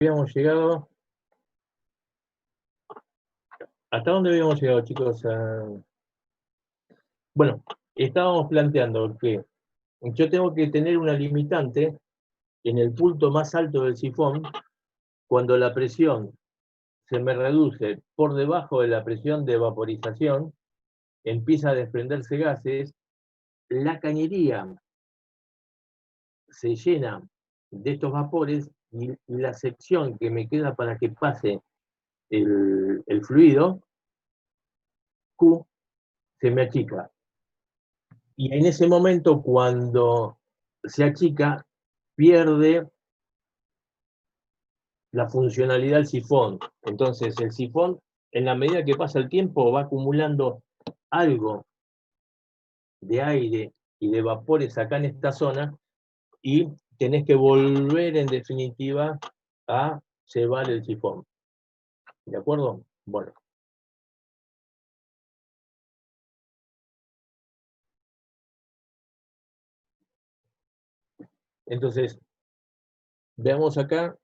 Habíamos llegado. ¿Hasta dónde habíamos llegado, chicos? Bueno, estábamos planteando que yo tengo que tener una limitante en el punto más alto del sifón cuando la presión se me reduce por debajo de la presión de vaporización, empieza a desprenderse gases, la cañería se llena de estos vapores y la sección que me queda para que pase el fluido, Q, se me achica. Y en ese momento, cuando se achica, pierde la funcionalidad del sifón. Entonces, el sifón, en la medida que pasa el tiempo, va acumulando algo de aire y de vapores acá en esta zona y tenés que volver, en definitiva, a cebar el sifón. ¿De acuerdo? Bueno. Entonces, veamos acá.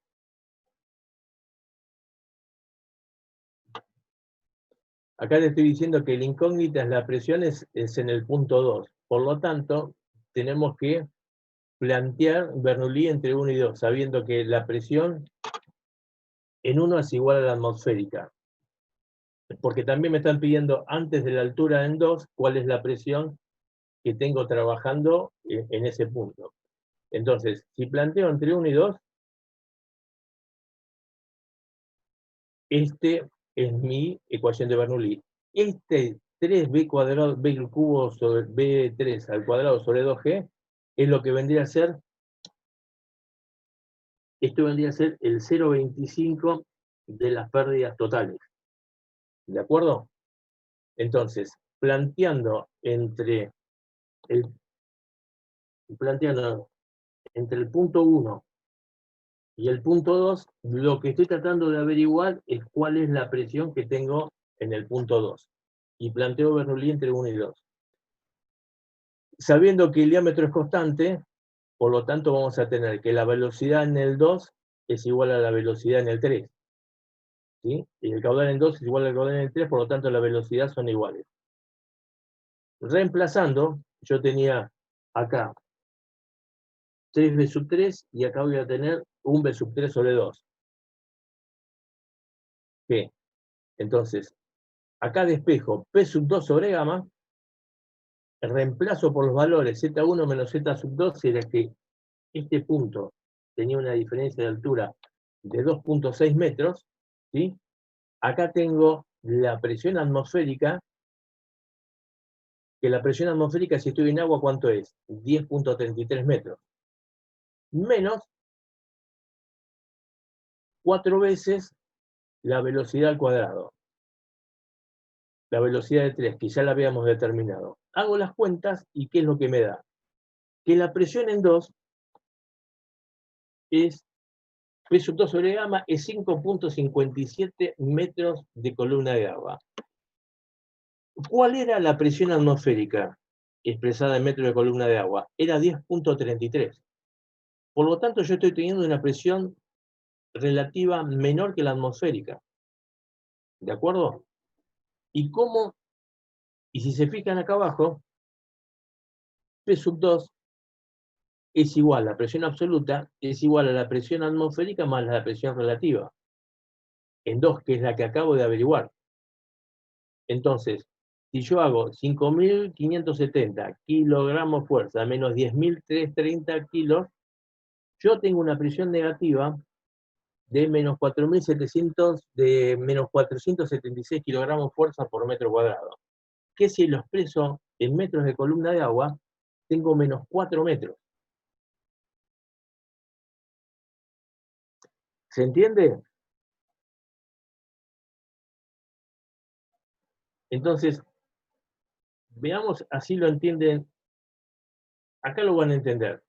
Acá te estoy diciendo que la incógnita es la presión es en el punto 2. Por lo tanto, tenemos que plantear Bernoulli entre 1 y 2, sabiendo que la presión en 1 es igual a la atmosférica. Porque también me están pidiendo antes de la altura en 2, cuál es la presión que tengo trabajando en ese punto. Entonces, si planteo entre 1 y 2, este es mi ecuación de Bernoulli. Este 3b cuadrado, b cubo sobre b3 al cuadrado sobre 2g, es lo que vendría a ser, esto vendría a ser el 0,25 de las pérdidas totales. ¿De acuerdo? Entonces, planteando entre el punto 1 y el punto 2, lo que estoy tratando de averiguar es cuál es la presión que tengo en el punto 2. Y planteo Bernoulli entre 1 y 2. Sabiendo que el diámetro es constante, por lo tanto vamos a tener que la velocidad en el 2 es igual a la velocidad en el 3. ¿Sí? Y el caudal en 2 es igual al caudal en el 3, por lo tanto la velocidad son iguales. Reemplazando, yo tenía acá 3b sub 3 y acá voy a tener un b sub 3 sobre 2. ¿Qué? Entonces, acá despejo p sub 2 sobre gamma, reemplazo por los valores z1 menos z sub 2, era que este punto tenía una diferencia de altura de 2,6 metros, ¿sí? Acá tengo la presión atmosférica, que la presión atmosférica si estoy en agua, ¿cuánto es? 10,33 metros. Menos 4 veces la velocidad al cuadrado. La velocidad de 3, que ya la habíamos determinado. Hago las cuentas y ¿qué es lo que me da? Que la presión en 2 es, P sub 2 sobre gamma es 5,57 metros de columna de agua. ¿Cuál era la presión atmosférica expresada en metros de columna de agua? Era 10,33. Por lo tanto, yo estoy teniendo una presión relativa menor que la atmosférica. ¿De acuerdo? ¿Y cómo? Y si se fijan acá abajo, P sub 2 es igual, la presión absoluta es igual a la presión atmosférica más la presión relativa. En 2, que es la que acabo de averiguar. Entonces, si yo hago 5.570 kilogramos fuerza menos 10.330 kilos, yo tengo una presión negativa de menos 476 kilogramos fuerza por metro cuadrado. Que si lo expreso en metros de columna de agua, tengo menos 4 metros. ¿Se entiende? Entonces, veamos, así lo entienden. Acá lo van a entender.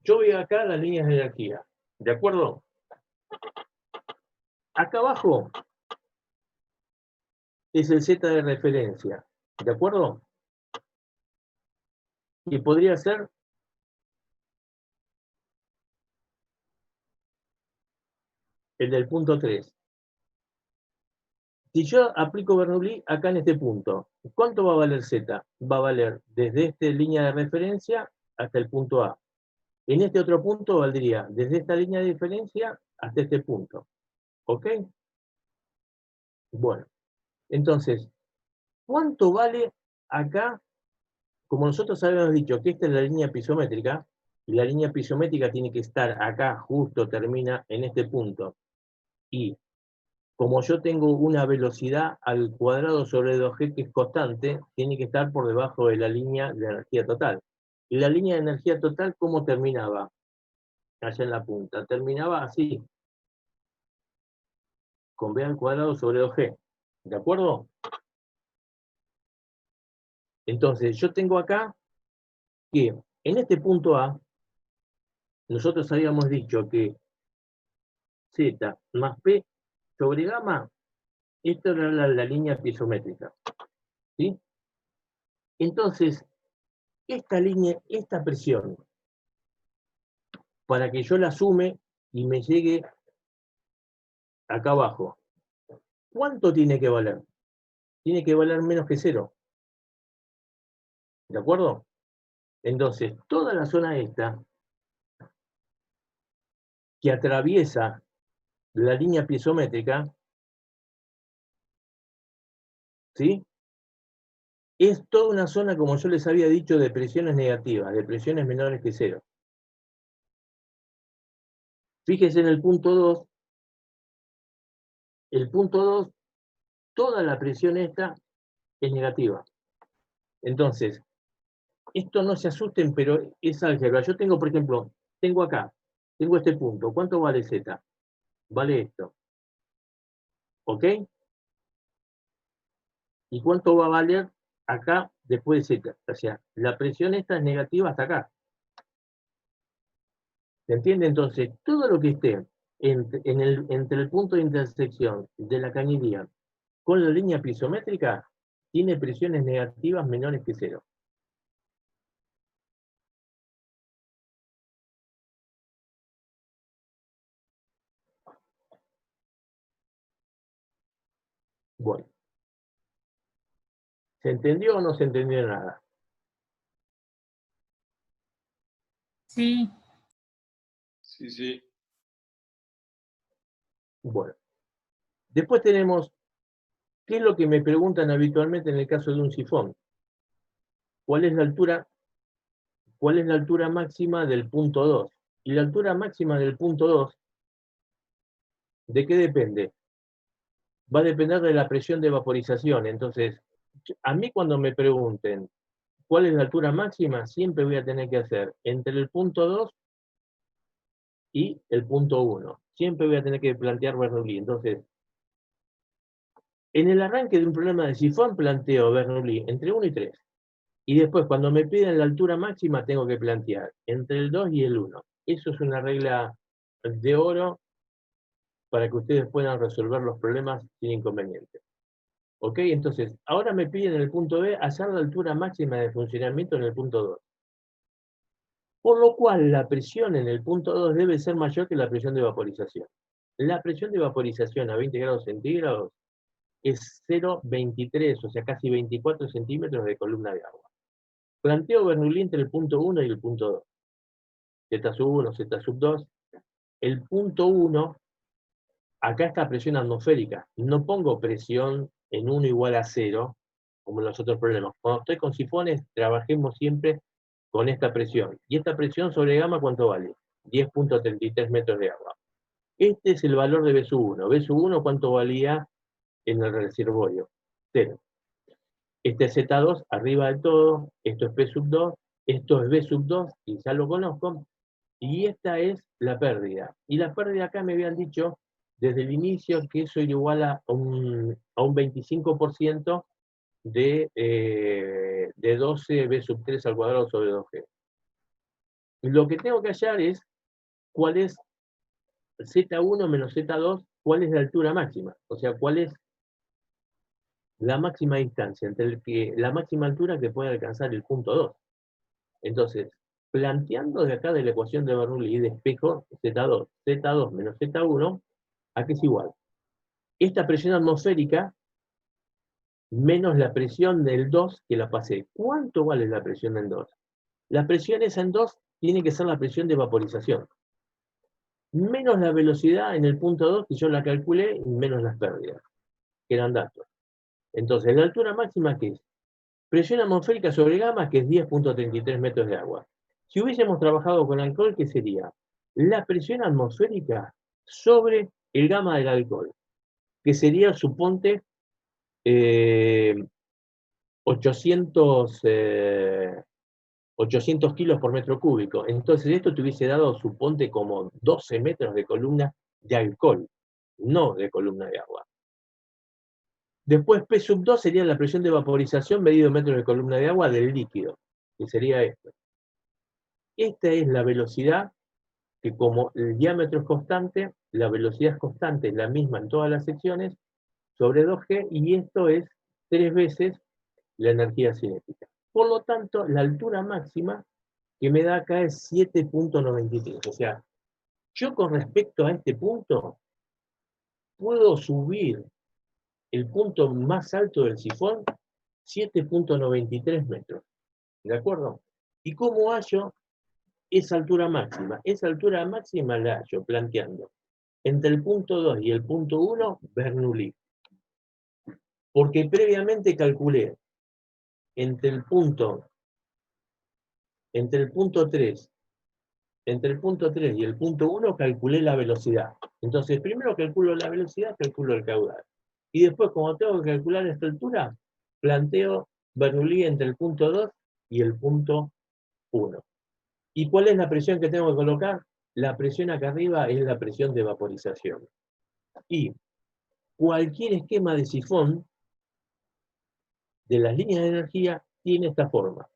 Yo veo acá las líneas de jerarquía. ¿De acuerdo? Acá abajo es el Z de referencia. ¿De acuerdo? Y podría ser el del punto 3. Si yo aplico Bernoulli acá en este punto, ¿cuánto va a valer Z? Va a valer desde esta línea de referencia hasta el punto A. En este otro punto valdría desde esta línea de diferencia hasta este punto. ¿Ok? Bueno, entonces, ¿cuánto vale acá? Como nosotros habíamos dicho que esta es la línea pisométrica, y la línea pisométrica tiene que estar acá, justo termina en este punto. Y como yo tengo una velocidad al cuadrado sobre 2G que es constante, tiene que estar por debajo de la línea de energía total. Y la línea de energía total, ¿cómo terminaba? Allá en la punta. Terminaba así, con B al cuadrado sobre 2G. ¿De acuerdo? Entonces, yo tengo acá que en este punto A, nosotros habíamos dicho que Z más P sobre gamma, esta era la línea piezométrica. ¿Sí? Entonces, esta línea, esta presión, para que yo la sume y me llegue acá abajo, ¿cuánto tiene que valer? Tiene que valer menos que 0. ¿De acuerdo? Entonces, toda la zona esta, que atraviesa la línea piezométrica, ¿sí? Es toda una zona, como yo les había dicho, de presiones negativas, de presiones menores que 0. Fíjense en el punto 2. El punto 2, toda la presión esta es negativa. Entonces, esto no se asusten, pero es álgebra. Yo tengo, por ejemplo, tengo acá, tengo este punto. ¿Cuánto vale Z? Vale esto. ¿Ok? ¿Y cuánto va a valer acá después de Z? O sea, la presión esta es negativa hasta acá. ¿Se entiende? Entonces, todo lo que esté entre el punto de intersección de la cañería con la línea pisométrica tiene presiones negativas menores que 0. Bueno, ¿se entendió o no se entendió nada? Sí. Sí, sí. Bueno, después tenemos, ¿qué es lo que me preguntan habitualmente en el caso de un sifón? ¿Cuál es la altura máxima del punto 2? Y la altura máxima del punto 2, ¿de qué depende? Va a depender de la presión de vaporización. Entonces, a mí cuando me pregunten cuál es la altura máxima, siempre voy a tener que hacer entre el punto 2 y el punto 1. Siempre voy a tener que plantear Bernoulli. Entonces, en el arranque de un problema de sifón planteo Bernoulli entre 1 y 3. Y después, cuando me piden la altura máxima, tengo que plantear entre el 2 y el 1. Eso es una regla de oro para que ustedes puedan resolver los problemas sin inconveniente. ¿Ok? Entonces, ahora me piden en el punto B hallar la altura máxima de funcionamiento en el punto 2. Por lo cual, la presión en el punto 2 debe ser mayor que la presión de vaporización. La presión de vaporización a 20 grados centígrados es 0,23, o sea, casi 24 centímetros de columna de agua. Planteo Bernoulli entre el punto 1 y el punto 2. Z sub 1, Z sub 2. El punto 1, acá está presión atmosférica. No pongo presión en 1 igual a 0, como en los otros problemas. Cuando estoy con sifones, trabajemos siempre con esta presión. Y esta presión sobre gamma, ¿cuánto vale? 10.33 metros de agua. Este es el valor de B sub 1. B sub 1, ¿cuánto valía en el reservorio? 0. Este es Z2, arriba de todo. Esto es P sub 2. Esto es B sub 2, y ya lo conozco. Y esta es la pérdida. Y la pérdida acá me habían dicho desde el inicio que eso era igual a un 25% de 12 B sub 3 al cuadrado sobre 2G. Lo que tengo que hallar es cuál es Z1 menos Z2, cuál es la altura máxima. O sea, cuál es la máxima distancia entre la máxima altura que puede alcanzar el punto 2. Entonces, planteando de acá de la ecuación de Bernoulli, despejo Z2 menos Z1, ¿A qué es igual? Esta presión atmosférica menos la presión del 2 que la pasé. ¿Cuánto vale la presión en 2? La presión esa en 2 tiene que ser la presión de vaporización. Menos la velocidad en el punto 2, que yo la calculé, y menos las pérdidas, que eran datos. Entonces, la altura máxima, ¿qué es? Presión atmosférica sobre gamma, que es 10.33 metros de agua. Si hubiésemos trabajado con alcohol, ¿qué sería? La presión atmosférica sobre el gamma del alcohol, que sería, suponte, 800 kilos por metro cúbico. Entonces esto te hubiese dado, suponte, como 12 metros de columna de alcohol, no de columna de agua. Después P sub 2 sería la presión de vaporización medido en metros de columna de agua del líquido, que sería esto. Esta es la velocidad, que como el diámetro es constante, la velocidad es constante, es la misma en todas las secciones, sobre 2G, y esto es 3 veces la energía cinética. Por lo tanto, la altura máxima que me da acá es 7.93. O sea, yo con respecto a este punto, puedo subir el punto más alto del sifón 7.93 metros. ¿De acuerdo? ¿Y cómo hallo esa altura máxima? Esa altura máxima la hallo planteando entre el punto 2 y el punto 1, Bernoulli. Porque previamente calculé entre el punto 3 y el punto 1 calculé la velocidad. Entonces, primero calculo la velocidad, calculo el caudal. Y después, como tengo que calcular esta altura, planteo Bernoulli entre el punto 2 y el punto 1. ¿Y cuál es la presión que tengo que colocar? La presión acá arriba es la presión de vaporización. Y cualquier esquema de sifón de las líneas de energía tiene esta forma.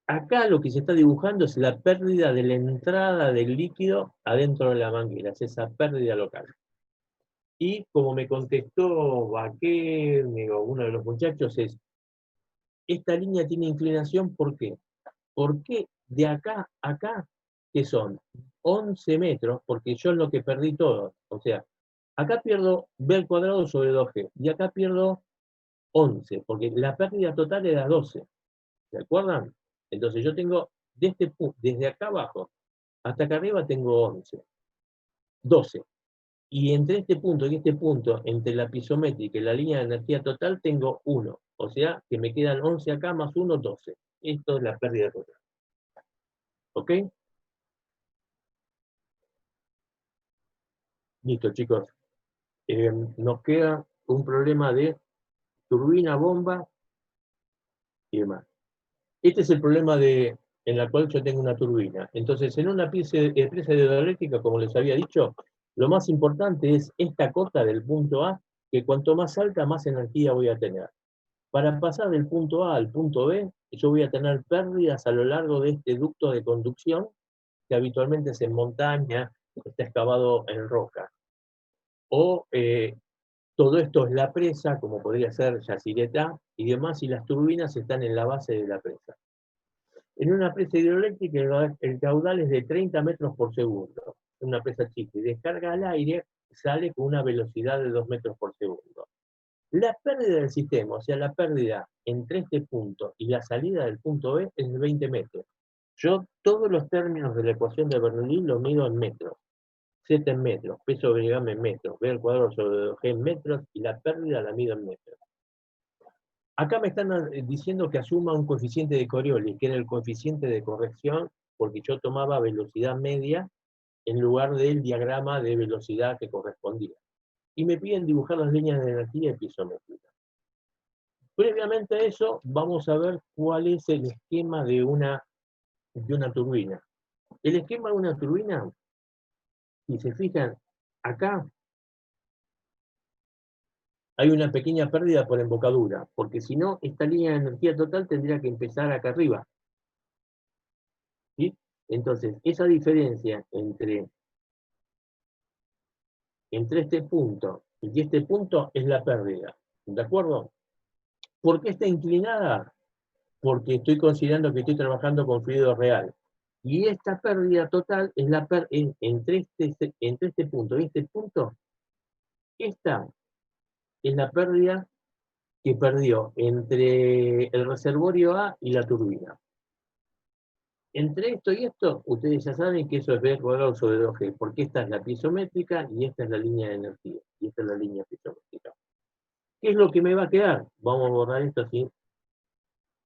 Acá lo que se está dibujando es la pérdida de la entrada del líquido adentro de la manguera, es esa pérdida local. Y como me contestó Baquer, o uno de los muchachos, esta línea tiene inclinación, ¿por qué? Porque de acá a acá, que son 11 metros, porque yo es lo que perdí todo, o sea, acá pierdo B al cuadrado sobre 2G, y acá pierdo 11, porque la pérdida total era 12, ¿se acuerdan? Entonces yo tengo desde acá abajo hasta acá arriba tengo 11, 12. Y entre este punto y este punto, entre la pisométrica y la línea de energía total, tengo 1. O sea, que me quedan 11 acá más 1, 12. Esto es la pérdida total. ¿Ok? Listo, chicos. Nos queda un problema de turbina, bomba y demás. Este es el problema en el cual yo tengo una turbina. Entonces, en una presa de hidroeléctrica, como les había dicho, lo más importante es esta cota del punto A, que cuanto más alta, más energía voy a tener. Para pasar del punto A al punto B, yo voy a tener pérdidas a lo largo de este ducto de conducción, que habitualmente es en montaña, está excavado en roca. O todo esto es la presa, como podría ser Yacyretá y demás, y las turbinas están en la base de la presa. En una presa hidroeléctrica el caudal es de 30 metros por segundo, una presa chica, y descarga al aire sale con una velocidad de 2 metros por segundo. La pérdida del sistema, o sea, la pérdida entre este punto y la salida del punto B es de 20 metros. Yo todos los términos de la ecuación de Bernoulli los mido en metros. Z en metros, P sobre gamma en metros, B al cuadrado sobre 2G en metros, y la pérdida la mido en metros. Acá me están diciendo que asuma un coeficiente de Coriolis, que era el coeficiente de corrección, porque yo tomaba velocidad media en lugar del diagrama de velocidad que correspondía. Y me piden dibujar las líneas de energía pisométrica. Previamente a eso, vamos a ver cuál es el esquema de una turbina. El esquema de una turbina, si se fijan, acá hay una pequeña pérdida por embocadura, porque si no, esta línea de energía total tendría que empezar acá arriba. ¿Sí? Entonces, esa diferencia entre este punto y este punto es la pérdida. ¿De acuerdo? ¿Por qué está inclinada? Porque estoy considerando que estoy trabajando con fluido real. Y esta pérdida total es entre este punto y este punto. Esta es la pérdida que perdió entre el reservorio A y la turbina. Entre esto y esto, ustedes ya saben que eso es B cuadrado sobre 2G, porque esta es la piezométrica y esta es la línea de energía, y esta es la línea piezométrica. ¿Qué es lo que me va a quedar? Vamos a borrar esto así,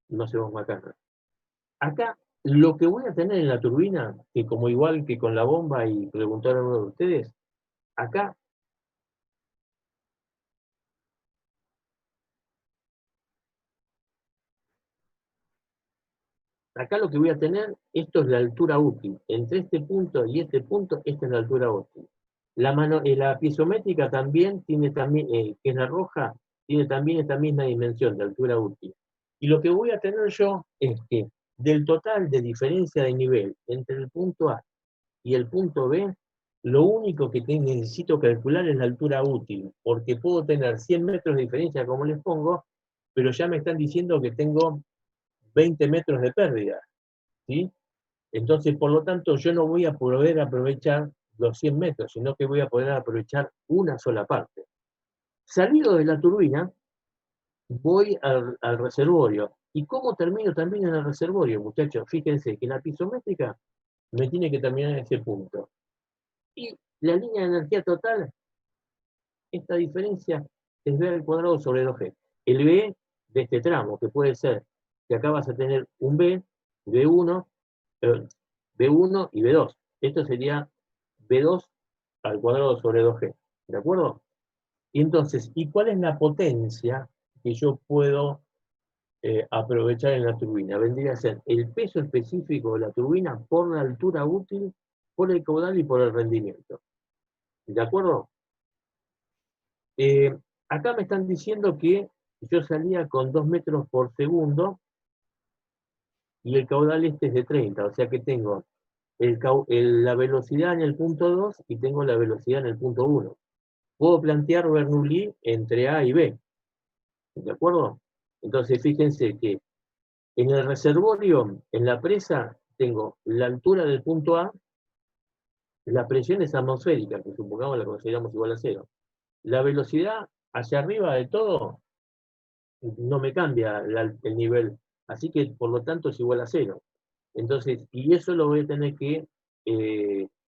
no se va a matar. Acá, lo que voy a tener en la turbina, que como igual que con la bomba y preguntaron uno de ustedes, acá lo que voy a tener, esto es la altura útil. Entre este punto y este punto, esta es la altura útil. La piezométrica también tiene que es la roja, tiene también esta misma dimensión de altura útil. Y lo que voy a tener yo es que del total de diferencia de nivel entre el punto A y el punto B, lo único que necesito calcular es la altura útil, porque puedo tener 100 metros de diferencia, como les pongo, pero ya me están diciendo que tengo 20 metros de pérdida, ¿sí? Entonces, por lo tanto, yo no voy a poder aprovechar los 100 metros, sino que voy a poder aprovechar una sola parte. Salido de la turbina, voy al reservorio. ¿Y cómo termino también en el reservorio, muchachos? Fíjense que la piezométrica me tiene que terminar en ese punto. Y la línea de energía total, esta diferencia es B al cuadrado sobre 2G. El B de este tramo, que puede ser que acá vas a tener un B, B1, B1 y B2. Esto sería B2 al cuadrado sobre 2G. ¿De acuerdo? Y entonces, ¿y cuál es la potencia que yo puedo aprovechar en la turbina? Vendría a ser el peso específico de la turbina por la altura útil, por el caudal y por el rendimiento. ¿De acuerdo? Acá me están diciendo que yo salía con 2 metros por segundo y el caudal este es de 30, o sea que tengo la velocidad en el punto 2 y tengo la velocidad en el punto 1. Puedo plantear Bernoulli entre A y B, ¿de acuerdo? Entonces fíjense que en el reservorio, en la presa, tengo la altura del punto A, la presión es atmosférica, que supongamos la consideramos igual a 0. La velocidad hacia arriba de todo no me cambia el nivel, así que por lo tanto es igual a 0. Entonces, y eso lo voy a tener que,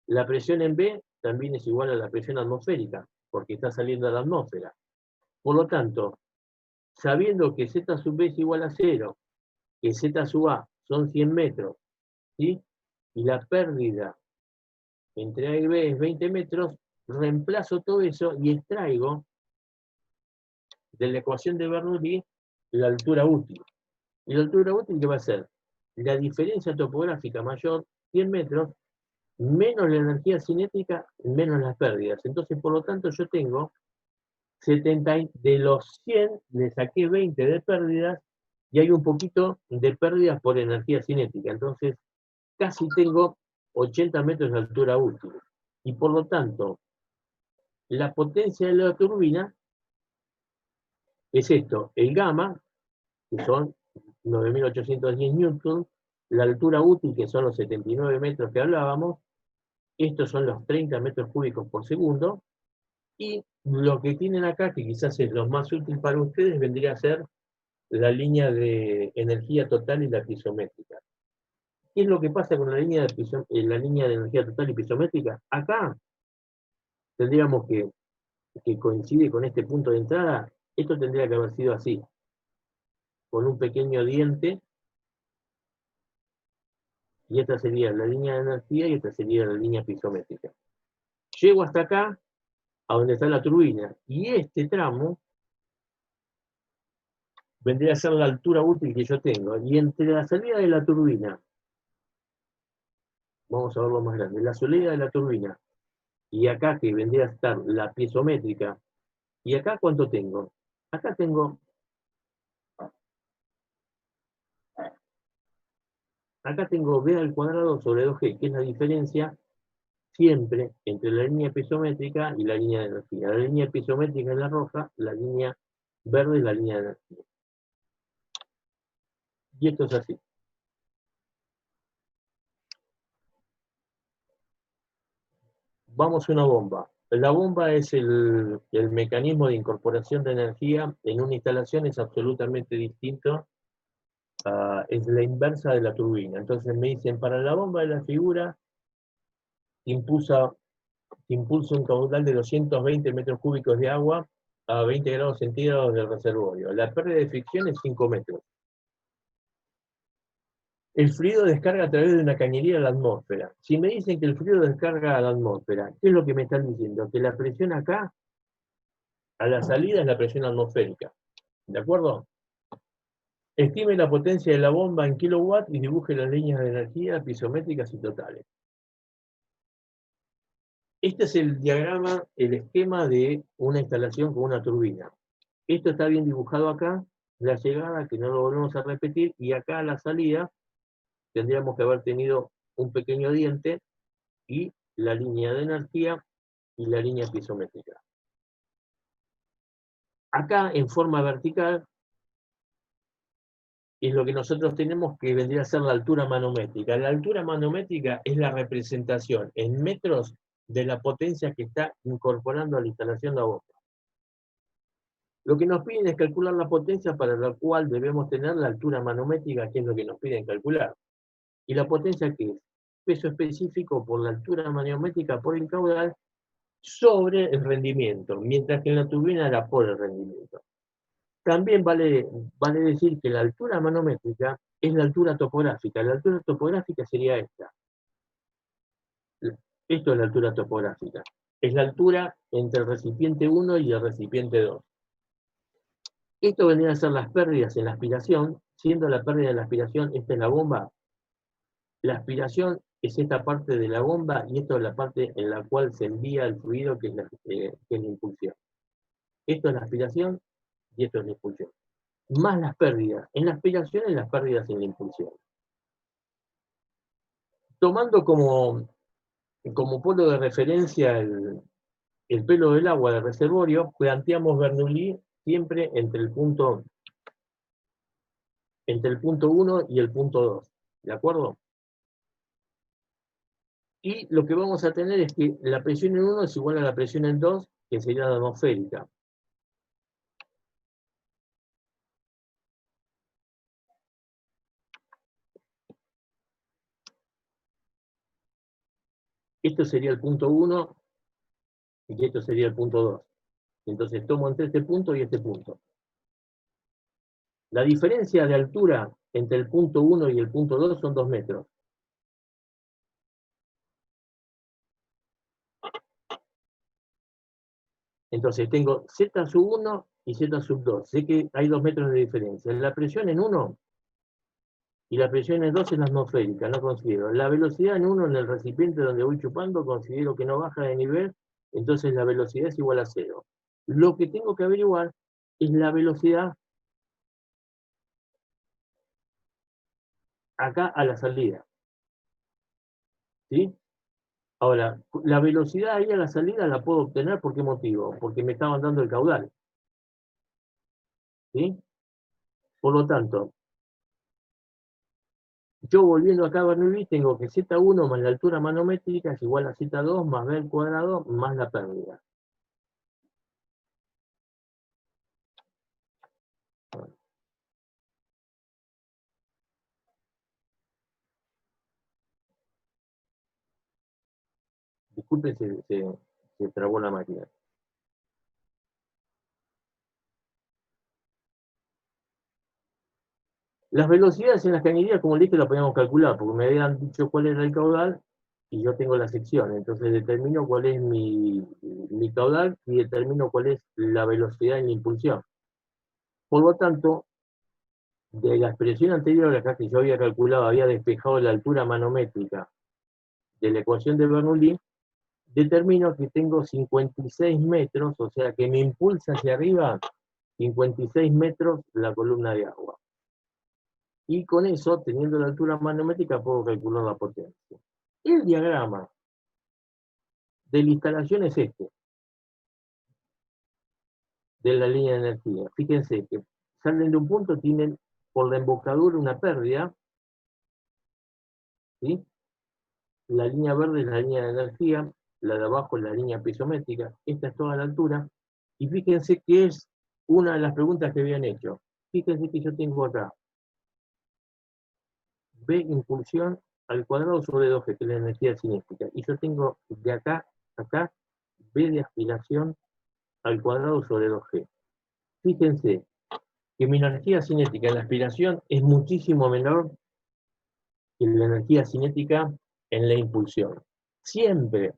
la presión en B también es igual a la presión atmosférica, porque está saliendo a la atmósfera. Por lo tanto, sabiendo que Z sub B es igual a 0, que Z sub A son 100 metros, ¿sí? Y la pérdida entre A y B es 20 metros, reemplazo todo eso y extraigo de la ecuación de Bernoulli la altura útil. ¿Y la altura útil qué va a ser? La diferencia topográfica mayor, 100 metros, menos la energía cinética, menos las pérdidas. Entonces, por lo tanto, yo tengo 70, de los 100, le saqué 20 de pérdidas, y hay un poquito de pérdidas por energía cinética. Entonces, casi tengo 80 metros de altura útil. Y por lo tanto, la potencia de la turbina es esto, el gamma, que son 9.810 newtons, la altura útil, que son los 79 metros que hablábamos, estos son los 30 metros cúbicos por segundo, y lo que tienen acá, que quizás es lo más útil para ustedes, vendría a ser la línea de energía total y la piezométrica. ¿Qué es lo que pasa con la línea de energía total y piezométrica? Acá tendríamos que coincide con este punto de entrada, esto tendría que haber sido así, con un pequeño diente, y esta sería la línea de energía y esta sería la línea piezométrica. Llego hasta acá, a donde está la turbina, y este tramo vendría a ser la altura útil que yo tengo, y entre la salida de la turbina, vamos a verlo más grande, la salida de la turbina, y acá que vendría a estar la piezométrica, y acá ¿cuánto tengo? Acá tengo B al cuadrado sobre 2G, que es la diferencia siempre entre la línea piezométrica y la línea de energía. La línea piezométrica es la roja, la línea verde es la línea de energía. Y esto es así. vamos a una bomba. La bomba es el mecanismo de incorporación de energía en una instalación, es absolutamente distinto, es la inversa de la turbina. Entonces me dicen, para la bomba de la figura, impulsa un caudal de 220 metros cúbicos de agua a 20 grados centígrados del reservorio. La pérdida de fricción es 5 metros. El fluido descarga a través de una cañería a la atmósfera. Si me dicen que el fluido descarga a la atmósfera, ¿qué es lo que me están diciendo? Que la presión acá, a la salida, es la presión atmosférica. ¿De acuerdo? Estime la potencia de la bomba en kilowatts y dibuje las líneas de energía pisométricas y totales. Este es el diagrama, el esquema de una instalación con una turbina. Esto está bien dibujado acá, la llegada, que no lo volvemos a repetir, y acá a la salida tendríamos que haber tenido un pequeño diente y la línea de energía y la línea pisométrica. Acá, en forma vertical, es lo que nosotros tenemos, que vendría a ser la altura manométrica. La altura manométrica es la representación en metros de la potencia que está incorporando a la instalación de la bomba. Lo que nos piden es calcular la potencia para la cual debemos tener la altura manométrica, que es lo que nos piden calcular. ¿Y la potencia qué es? Peso específico por la altura manométrica por el caudal sobre el rendimiento, mientras que en la turbina era por el rendimiento. También vale decir que la altura manométrica es la altura topográfica. La altura topográfica sería esta. Esto es la altura topográfica. Es la altura entre el recipiente 1 y el recipiente 2. Esto vendría a ser las pérdidas en la aspiración, siendo la pérdida de la aspiración, esta es la bomba. La aspiración es esta parte de la bomba y esto es la parte en la cual se envía el fluido, que es la impulsión. Esto es la aspiración y esto es la impulsión. Más las pérdidas en la aspiración y las pérdidas en la impulsión. Tomando como polo de referencia el pelo del agua del reservorio, planteamos Bernoulli siempre entre el punto 1 y el punto 2. ¿De acuerdo? Y lo que vamos a tener es que la presión en 1 es igual a la presión en 2, que sería la atmosférica. Esto sería el punto 1 y esto sería el punto 2. Entonces tomo entre este punto y este punto. La diferencia de altura entre el punto 1 y el punto 2 son 2 metros. Entonces tengo Z sub 1 y Z sub 2. Sé que hay 2 metros de diferencia. La presión en 1 y la presión en 2 es la atmosférica, no considero. La velocidad en 1 en el recipiente donde voy chupando, considero que no baja de nivel, entonces la velocidad es igual a 0. Lo que tengo que averiguar es la velocidad acá a la salida. ¿Sí? Ahora, la velocidad ahí a la salida la puedo obtener, ¿por qué motivo? Porque me estaban dando el caudal. ¿Sí? Por lo tanto, yo volviendo acá a Bernoulli tengo que Z1 más la altura manométrica es igual a Z2 más B al cuadrado más la pérdida. Disculpe, se trabó la máquina. Las velocidades en las cañerías, como le dije, las podíamos calcular, porque me habían dicho cuál era el caudal y yo tengo la sección. Entonces determino cuál es mi caudal y determino cuál es la velocidad en la impulsión. Por lo tanto, de la expresión anterior, acá que yo había calculado, había despejado la altura manométrica de la ecuación de Bernoulli, determino que tengo 56 metros, o sea que me impulsa hacia arriba 56 metros la columna de agua. Y con eso, teniendo la altura manométrica, puedo calcular la potencia. El diagrama de la instalación es este, de la línea de energía. Fíjense que salen de un punto, tienen por la embocadura una pérdida, ¿sí? La línea verde es la línea de energía, la de abajo es la línea pisométrica, esta es toda la altura, y fíjense que es una de las preguntas que habían hecho. Fíjense que yo tengo acá B impulsión al cuadrado sobre 2G, que es la energía cinética, y yo tengo de acá a acá B de aspiración al cuadrado sobre 2G. Fíjense que mi energía cinética en la aspiración es muchísimo menor que la energía cinética en la impulsión. Siempre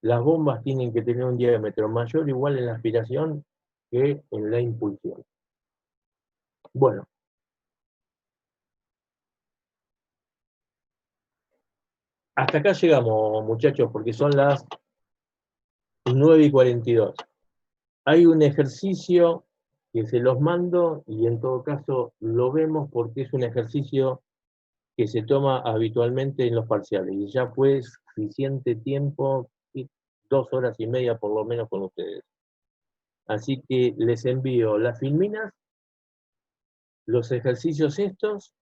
las bombas tienen que tener un diámetro mayor o igual en la aspiración que en la impulsión. Bueno. Hasta acá llegamos, muchachos, porque son las 9:42. Hay un ejercicio que se los mando y en todo caso lo vemos porque es un ejercicio que se toma habitualmente en los parciales. Y ya fue suficiente tiempo, 2 horas y media por lo menos con ustedes. Así que les envío las filminas, los ejercicios estos,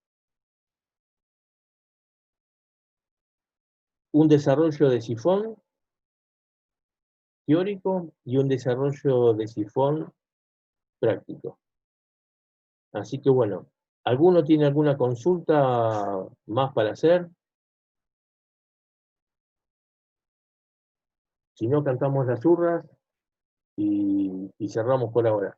un desarrollo de sifón teórico y un desarrollo de sifón práctico. Así que bueno, ¿alguno tiene alguna consulta más para hacer? Si no, cantamos las urras y cerramos por ahora.